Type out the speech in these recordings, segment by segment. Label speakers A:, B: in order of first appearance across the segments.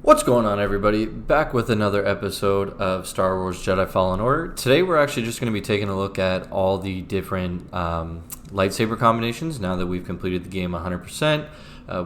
A: What's going on, everybody? Back with another episode of Star Wars Jedi Fallen Order. Today we're actually just going to be taking a look at all the different lightsaber combinations now that we've completed the game 100%.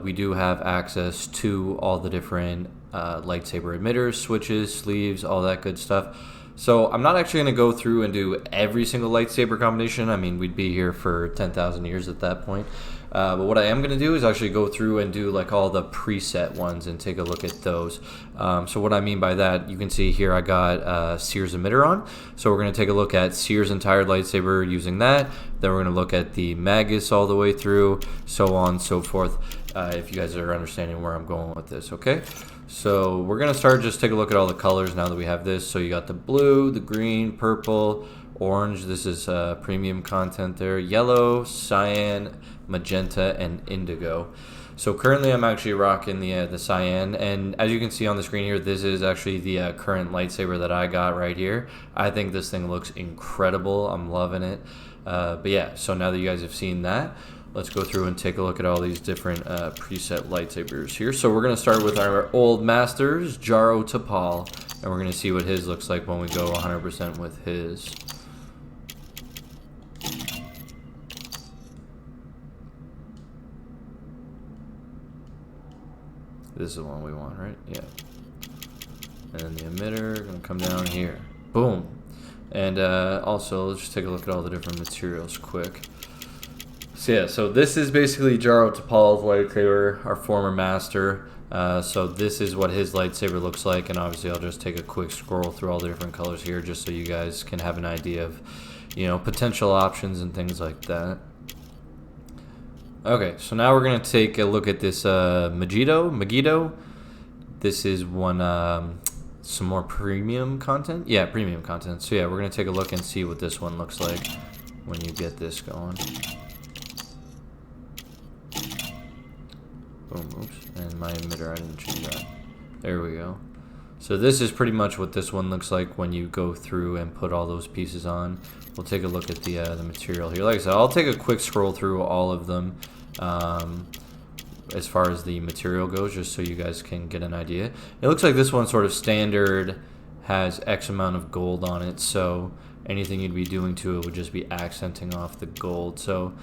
A: We do have access to all the different lightsaber emitters, switches, sleeves, all that good stuff. So I'm not actually going to go through and do every single lightsaber combination. I mean, we'd be here for 10,000 years at that point. But what I am going to do is actually go through and do like all the preset ones and take a look at those. So what I mean by that, you can see here I got Seer's emitter on. So we're going to take a look at Seer's entire lightsaber using that. Then we're going to look at the Magus all the way through, so on and so forth. If you guys are understanding where I'm going with this, okay? So we're going to start, just take a look at all the colors now that we have this. So you got the blue, the green, purple, orange. This is premium content there. Yellow, cyan, magenta, and indigo. So currently I'm actually rocking the cyan, and as you can see on the screen here, this is actually the current lightsaber that I got right here. I think this thing looks incredible. I'm loving it. But yeah, so now that you guys have seen that, let's go through and take a look at all these different preset lightsabers here. So we're going to start with our old masters, Jaro Tapal, and we're going to see what his looks like when we go 100% with his. This is the one we want, right? Yeah. And then the emitter, going to come down here. Boom. And also, let's just take a look at all the different materials quick. So yeah, so this is basically Jaro Tapal's lightsaber, our former master. So this is what his lightsaber looks like, and obviously I'll just take a quick scroll through all the different colors here just so you guys can have an idea of, you know, potential options and things like that. Okay, so now we're going to take a look at this Megiddo. This is one, some more premium content. Yeah, premium content. So yeah, we're going to take a look and see what this one looks like when you get this going. Boom, oops, and my emitter, I didn't change that. There we go. So this is pretty much what this one looks like when you go through and put all those pieces on. We'll take a look at the material here. Like I said, I'll take a quick scroll through all of them as far as the material goes, just so you guys can get an idea. It looks like this one sort of standard has X amount of gold on it, so anything you'd be doing to it would just be accenting off the gold. So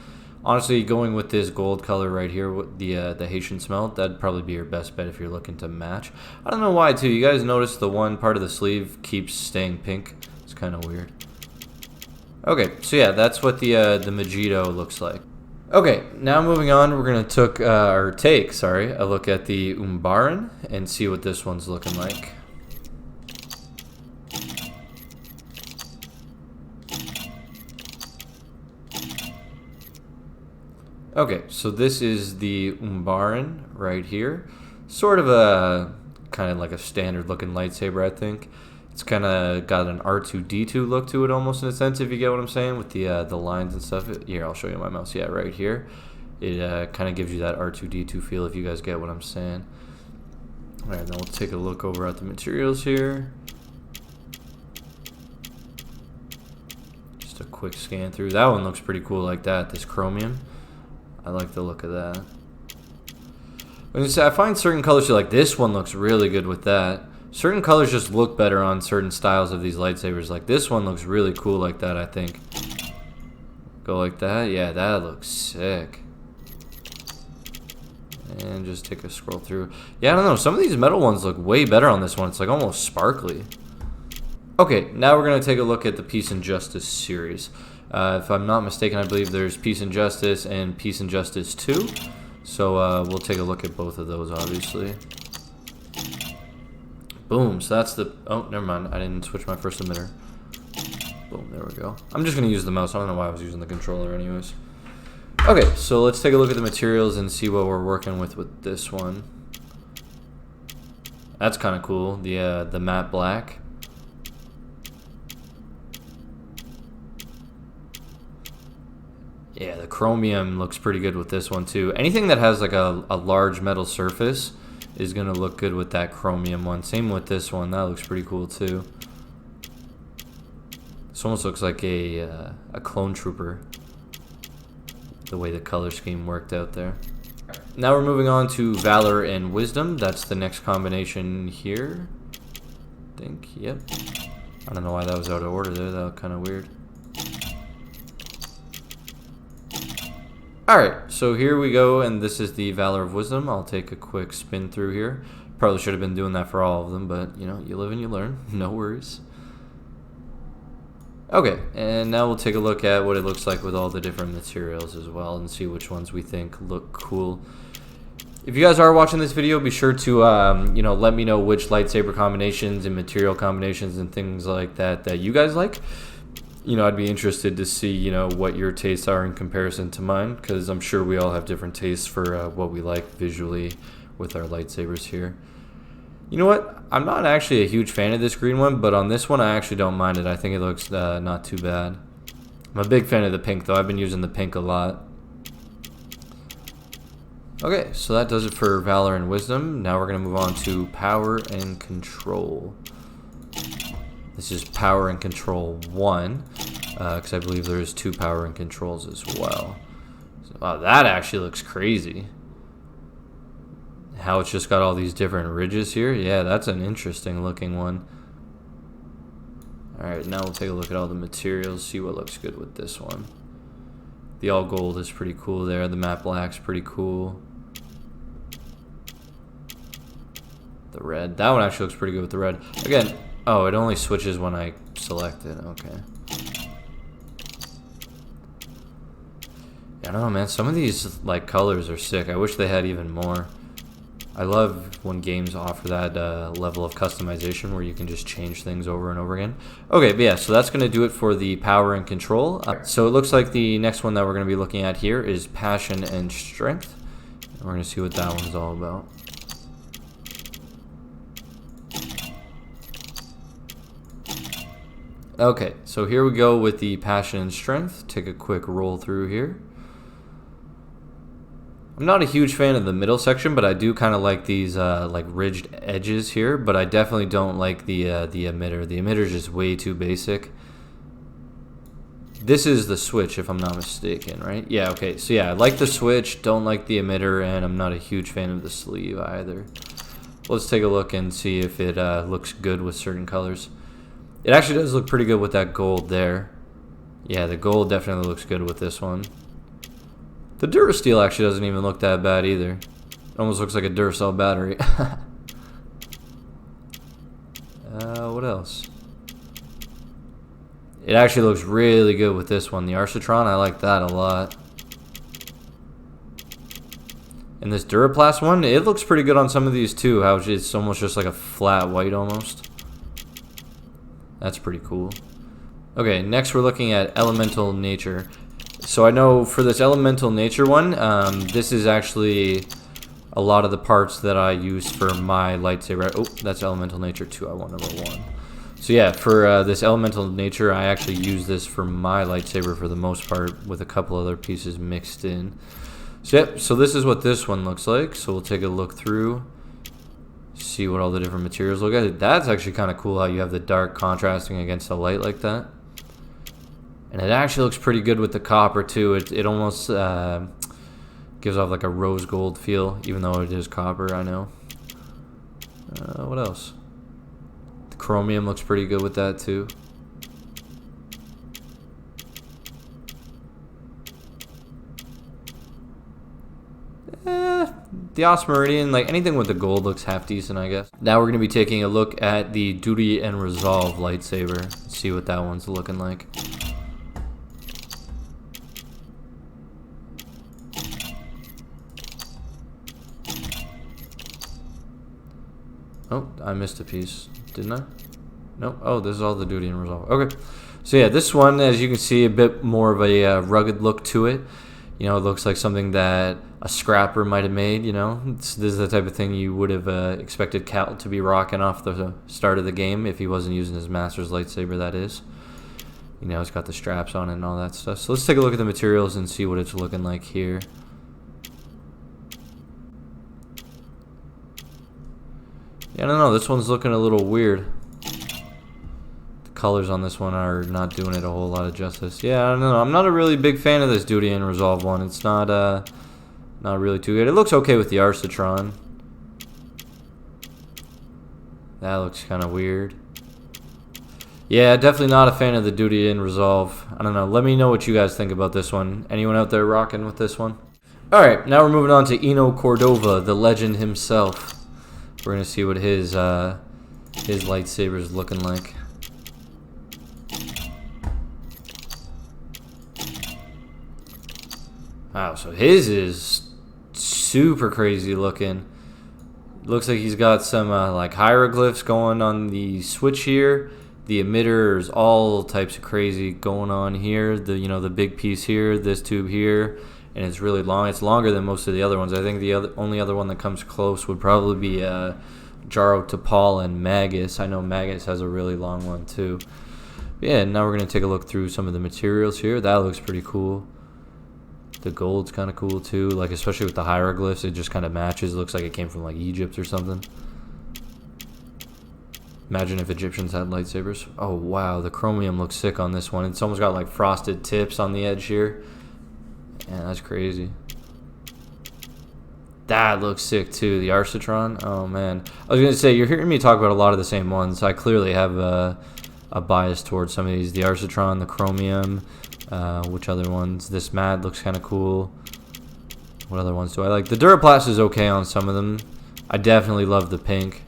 A: honestly, going with this gold color right here, with the Haitian smelt, that'd probably be your best bet if you're looking to match. I don't know why, too. You guys notice the one part of the sleeve keeps staying pink? It's kind of weird. Okay, so yeah, that's what the Megiddo looks like. Okay, now moving on, we're gonna take a look at the Umbaran and see what this one's looking like. Okay, so this is the Umbaran right here. Sort of a kind of like a standard looking lightsaber, I think. It's kind of got an R2-D2 look to it almost in a sense, if you get what I'm saying, with the lines and stuff. Here, I'll show you my mouse. Yeah, right here. It kind of gives you that R2-D2 feel, if you guys get what I'm saying. All right, then we'll take a look over at the materials here. Just a quick scan through. That one looks pretty cool like that, this chromium. I like the look of that. When you say, I find certain colors, like this one looks really good with that. Certain colors just look better on certain styles of these lightsabers. Like this one looks really cool like that, I think. Go like that. Yeah, that looks sick. And just take a scroll through. Yeah, I don't know. Some of these metal ones look way better on this one. It's like almost sparkly. Okay, now we're going to take a look at the Peace and Justice series. If I'm not mistaken, I believe there's Peace and Justice and Peace and Justice 2. So we'll take a look at both of those, obviously. Boom, so that's the... Oh, never mind. I didn't switch my first emitter. Boom, there we go. I'm just going to use the mouse. I don't know why I was using the controller anyways. Okay, so let's take a look at the materials and see what we're working with this one. That's kind of cool, the matte black. Yeah, the chromium looks pretty good with this one too. Anything that has like a large metal surface is going to look good with that chromium one. Same with this one. That looks pretty cool too. This almost looks like a clone trooper, the way the color scheme worked out there. now we're moving on to Valor and Wisdom. That's the next combination here. I think, yep. I don't know why that was out of order there. That was kind of weird. Alright, so here we go, and this is the Valor of Wisdom. I'll take a quick spin through here. Probably should have been doing that for all of them, but, you know, you live and you learn. No worries. Okay, and now we'll take a look at what it looks like with all the different materials as well and see which ones we think look cool. If you guys are watching this video, be sure to, you know, let me know which lightsaber combinations and material combinations and things like that that you guys like. You know, I'd be interested to see, you know, what your tastes are in comparison to mine, because I'm sure we all have different tastes for what we like visually with our lightsabers here. You know what? I'm not actually a huge fan of this green one, but on this one I actually don't mind it. I think it looks not too bad. I'm a big fan of the pink, though. I've been using the pink a lot. Okay, so that does it for Valor and Wisdom. Now we're going to move on to Power and Control. This is Power and Control 1, because I believe there's 2 Power and Controls as well. So, wow, that actually looks crazy. How it's just got all these different ridges here. Yeah, that's an interesting looking one. Alright, now we'll take a look at all the materials, see what looks good with this one. The all gold is pretty cool there. The matte black's pretty cool. The red. That one actually looks pretty good with the red. Again, oh, it only switches when I select it. Okay. Yeah, I don't know, man. Some of these like colors are sick. I wish they had even more. I love when games offer that level of customization where you can just change things over and over again. Okay, but yeah, so that's going to do it for the Power and Control. So it looks like the next one that we're going to be looking at here is Passion and Strength. And we're going to see what that one's all about. Okay, so here we go with the Passion and Strength. Take a quick roll through here. I'm not a huge fan of the middle section, but I do kind of like these like ridged edges here, but I definitely don't like the emitter. The emitter is just way too basic. This is the switch, if I'm not mistaken, right? Yeah, okay. So yeah, I like the switch, don't like the emitter, and I'm not a huge fan of the sleeve either. Let's take a look and see if it looks good with certain colors. It actually does look pretty good with that gold there. Yeah, the gold definitely looks good with this one. The Durasteel actually doesn't even look that bad either. It almost looks like a Duracell battery. What else? It actually looks really good with this one. The Arcitron, I like that a lot. And this Duraplast one, it looks pretty good on some of these too. How it's almost just like a flat white almost. That's pretty cool. Okay, next we're looking at Elemental Nature. So I know for this Elemental Nature one, this is actually a lot of the parts that I use for my lightsaber. Oh, that's Elemental Nature 2. I want number 1. So yeah, for this Elemental Nature, I actually use this for my lightsaber for the most part, with a couple other pieces mixed in. So yep, so this is what this one looks like. So we'll take a look through, see what all the different materials look at. That's actually kind of cool how you have the dark contrasting against the light like that. And it actually looks pretty good with the copper too. It almost gives off like a rose gold feel, even though it is copper, I know. What else? The chromium looks pretty good with that too. The Osmeridian, like anything with the gold looks half decent, I guess. Now we're going to be taking a look at the Duty and Resolve lightsaber. Let's see what that one's looking like. Oh, I missed a piece, didn't I? Nope. Oh, this is all the Duty and Resolve. Okay. So yeah, this one, as you can see, a bit more of a rugged look to it. You know, it looks like something that a scrapper might have made, you know. This is the type of thing you would have expected Cal to be rocking off the start of the game if he wasn't using his master's lightsaber, that is. You know, it's got the straps on it and all that stuff. So let's take a look at the materials and see what it's looking like here. Yeah, I don't know. This one's looking a little weird. The colors on this one are not doing it a whole lot of justice. Yeah, I don't know. I'm not a really big fan of this Duty and Resolve one. It's not Not really too good. It looks okay with the Arsatron. That looks kind of weird. Yeah, definitely not a fan of the Duty in Resolve. I don't know. Let me know what you guys think about this one. Anyone out there rocking with this one? Alright, now we're moving on to Eno Cordova, the legend himself. We're going to see what his lightsaber is looking like. Wow, so his is super crazy looking. Looks like he's got some like hieroglyphs going on the switch here. The emitter is all types of crazy going on here. The big piece here, this tube here, and it's really long. It's longer than most of the other ones. I think the only other one that comes close would probably be Jaro Tapal and Magus. I know Magus has a really long one too. Yeah, now we're gonna take a look through some of the materials here. That looks pretty cool. The gold's kind of cool too, like especially with the hieroglyphs, it just kind of matches. It looks like it came from like Egypt or something. Imagine if Egyptians had lightsabers. Oh wow, the chromium looks sick on this one. It's almost got like frosted tips on the edge here. Yeah, that's crazy. That looks sick too, the Arsatron. Oh man, I was gonna say, you're hearing me talk about a lot of the same ones. I clearly have a bias towards some of these. The Arsatron, the chromium. Which other ones? This Mad looks kind of cool. What other ones do I like? The Duraplast is okay on some of them. I definitely love the pink.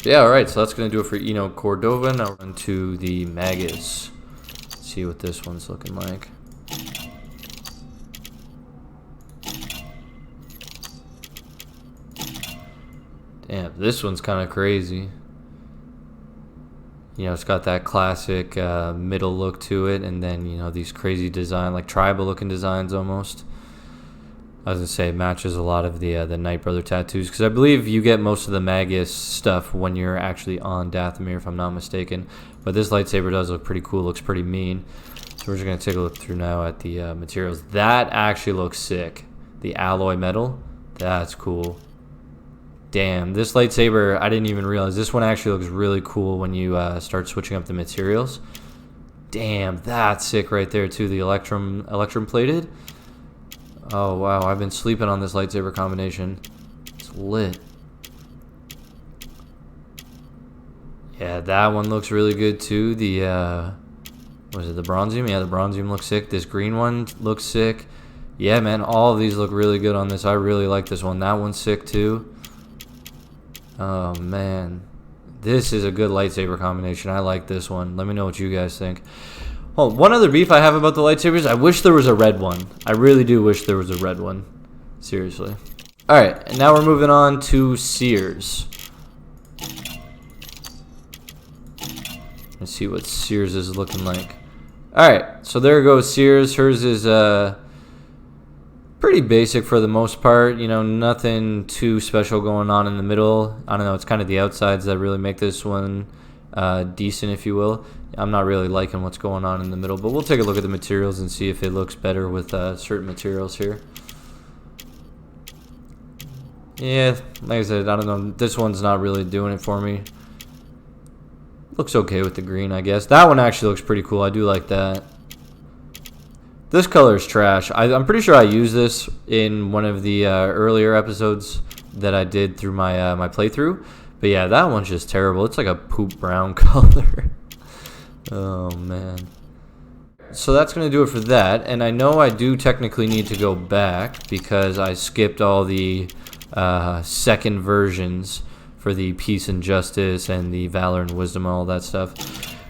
A: Yeah, alright, so that's going to do it for Eno Cordova. Now we're on to the Magus. Let's see what this one's looking like. Damn, this one's kind of crazy. It's got that classic middle look to it, and then, these crazy design, like tribal looking designs almost. I was going to say, it matches a lot of the Night Brother tattoos, because I believe you get most of the Magus stuff when you're actually on Dathomir, if I'm not mistaken. But this lightsaber does look pretty cool, looks pretty mean. So we're just going to take a look through now at the materials. That actually looks sick. The alloy metal, that's cool. Damn, this lightsaber, I didn't even realize. This one actually looks really cool when you start switching up the materials. Damn, that's sick right there too. The electrum plated. Oh wow, I've been sleeping on this lightsaber combination. It's lit. Yeah, that one looks really good too. The what is it, the bronzium? Yeah, the bronzium looks sick. This green one looks sick. Yeah, man, all of these look really good on this. I really like this one. That one's sick too. Oh man, this is a good lightsaber combination. I like this one. Let me know what you guys think. Oh, one other beef I have about the lightsabers, I wish there was a red one. I really do wish there was a red one. Seriously. Alright, and now we're moving on to Sears. Let's see what Sears is looking like. Alright, so there goes Sears. Hers is pretty basic for the most part. Nothing too special going on in the middle. I don't know, it's kind of the outsides that really make this one decent, if you will. I'm not really liking what's going on in the middle, but we'll take a look at the materials and see if it looks better with certain materials here. Yeah, like I said, I don't know, this one's not really doing it for me. Looks okay with the green, I guess. That one actually looks pretty cool. I do like that. This color is trash. I'm pretty sure I used this in one of the earlier episodes that I did through my my playthrough. But yeah, that one's just terrible. It's like a poop brown color. Oh, man. So that's going to do it for that. And I know I do technically need to go back because I skipped all the second versions for the Peace and Justice and the Valor and Wisdom and all that stuff.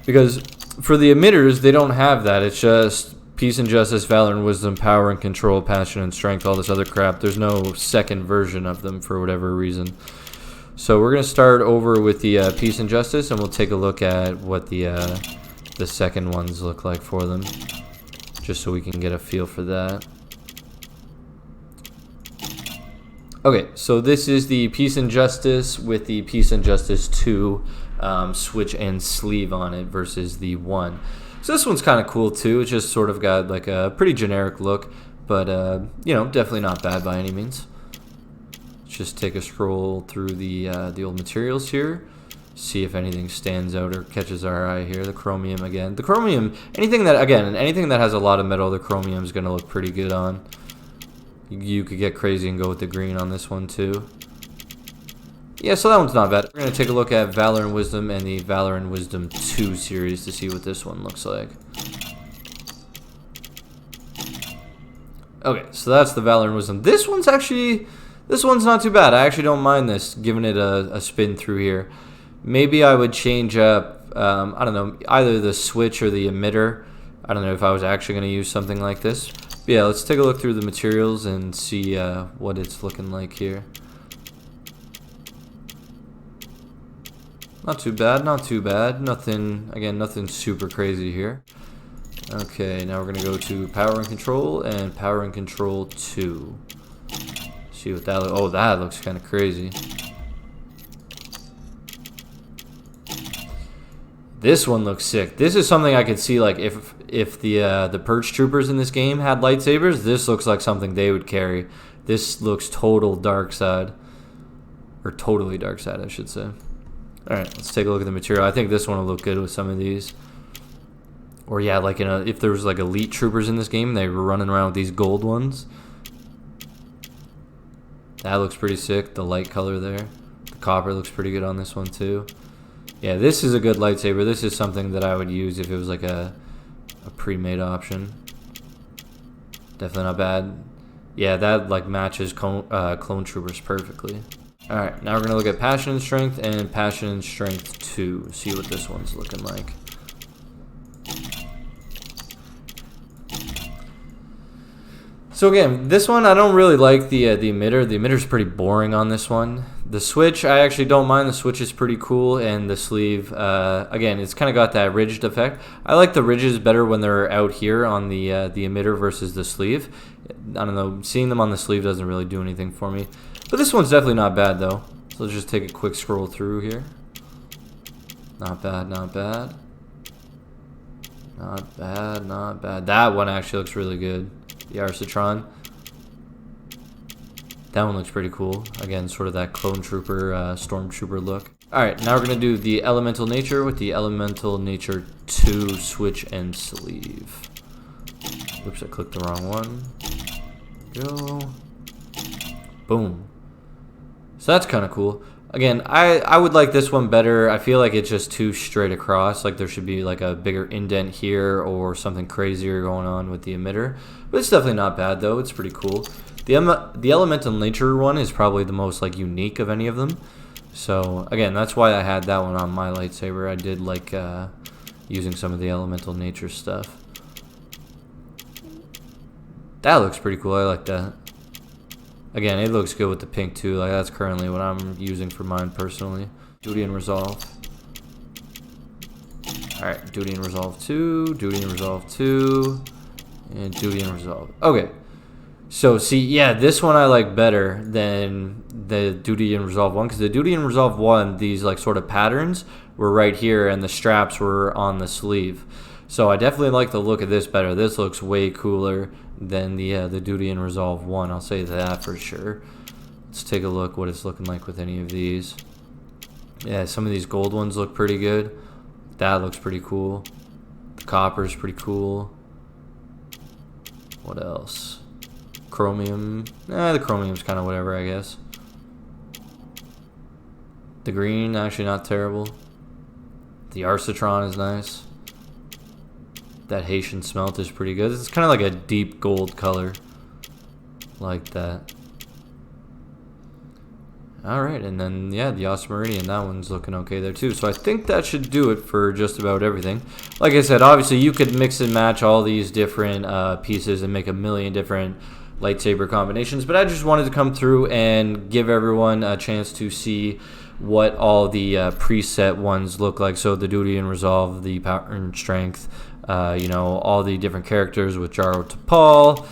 A: Because for the emitters, they don't have that. It's just Peace and Justice, Valor and Wisdom, Power and Control, Passion and Strength, all this other crap. There's no second version of them for whatever reason. So we're going to start over with the Peace and Justice, and we'll take a look at what the second ones look like for them, just so we can get a feel for that. Okay, so this is the Peace and Justice with the Peace and Justice 2 switch and sleeve on it versus the 1. So this one's kind of cool too. It's just sort of got like a pretty generic look, but definitely not bad by any means. Let's just take a scroll through the old materials here, see if anything stands out or catches our eye here. The chromium again. The chromium, anything that has a lot of metal, the chromium is going to look pretty good on. You could get crazy and go with the green on this one too. Yeah, so that one's not bad. We're going to take a look at Valor and Wisdom and the Valor and Wisdom 2 series to see what this one looks like. Okay, so that's the Valor and Wisdom. This one's not too bad. I actually don't mind this, giving it a spin through here. Maybe I would change up, I don't know, either the switch or the emitter. I don't know if I was actually going to use something like this. But yeah, let's take a look through the materials and see what it's looking like here. Not too bad, not too bad. Nothing, again, nothing super crazy here. Okay, now we're going to go to Power and Control and Power and Control 2. See what that looks. Oh, that looks kind of crazy. This one looks sick. This is something I could see, like, if the Purge Troopers in this game had lightsabers, this looks like something they would carry. This looks total dark side. Or totally dark side, I should say. Alright, let's take a look at the material. I think this one will look good with some of these. Or yeah, like if there was like elite troopers in this game, they were running around with these gold ones. That looks pretty sick, the light color there. The copper looks pretty good on this one too. Yeah, this is a good lightsaber. This is something that I would use if it was like a pre-made option. Definitely not bad. Yeah, that like matches Clone Troopers perfectly. Alright, now we're going to look at Passion and Strength and Passion and Strength 2. See what this one's looking like. So again, this one I don't really like the emitter. The emitter's pretty boring on this one. The switch, I actually don't mind. The switch is pretty cool, and the sleeve, again, it's kind of got that ridged effect. I like the ridges better when they're out here on the emitter versus the sleeve. I don't know, seeing them on the sleeve doesn't really do anything for me. But this one's definitely not bad though. So let's just take a quick scroll through here. Not bad, not bad. Not bad, not bad. That one actually looks really good. The Arsatron. That one looks pretty cool. Again, sort of that Clone Trooper, Stormtrooper look. Alright, now we're going to do the Elemental Nature with the Elemental Nature 2 switch and sleeve. Oops, I clicked the wrong one. Go. Boom. So that's kind of cool. Again, I would like this one better. I feel like it's just too straight across. Like there should be like a bigger indent here or something crazier going on with the emitter. But it's definitely not bad though. It's pretty cool. The Elemental Nature one is probably the most like unique of any of them. So again, that's why I had that one on my lightsaber. I did like using some of the Elemental Nature stuff. That looks pretty cool. I like that. Again, it looks good with the pink too. Like that's currently what I'm using for mine personally. Duty and Resolve. Alright, Duty and Resolve 2, Duty and Resolve 2, and Duty and Resolve. Okay. So see, yeah, this one I like better than the Duty and Resolve 1, because the Duty and Resolve 1, these like sort of patterns were right here and the straps were on the sleeve. So I definitely like the look of this better. This looks way cooler than the Duty and Resolve 1. I'll say that for sure. Let's take a look what it's looking like with any of these. Yeah, some of these gold ones look pretty good. That looks pretty cool. The copper is pretty cool. What else? Chromium. The chromium's kind of whatever, I guess. The green, actually not terrible. The Arsatron is nice. That Haitian smelt is pretty good. It's kind of like a deep gold color. Like that. Alright, and then, yeah, the Osmeridian, that one's looking okay there too. So I think that should do it for just about everything. Like I said, obviously you could mix and match all these different pieces and make a million different lightsaber combinations. But I just wanted to come through and give everyone a chance to see what all the preset ones look like. So the Duty and Resolve, the Power and Strength, you know, all the different characters with Jaro Tapal,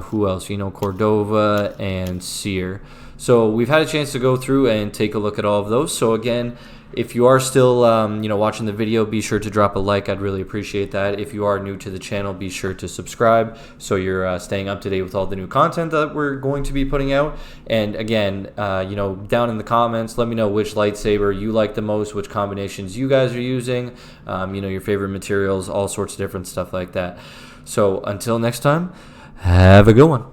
A: who else? You know, Cordova and Seer. So we've had a chance to go through and take a look at all of those. So again, if you are still you know, watching the video, be sure to drop a like. I'd really appreciate that. If you are new to the channel, be sure to subscribe so you're staying up to date with all the new content that we're going to be putting out. And again, you know, down in the comments, let me know which lightsaber you like the most, which combinations you guys are using, you know, your favorite materials, all sorts of different stuff like that. So until next time, have a good one.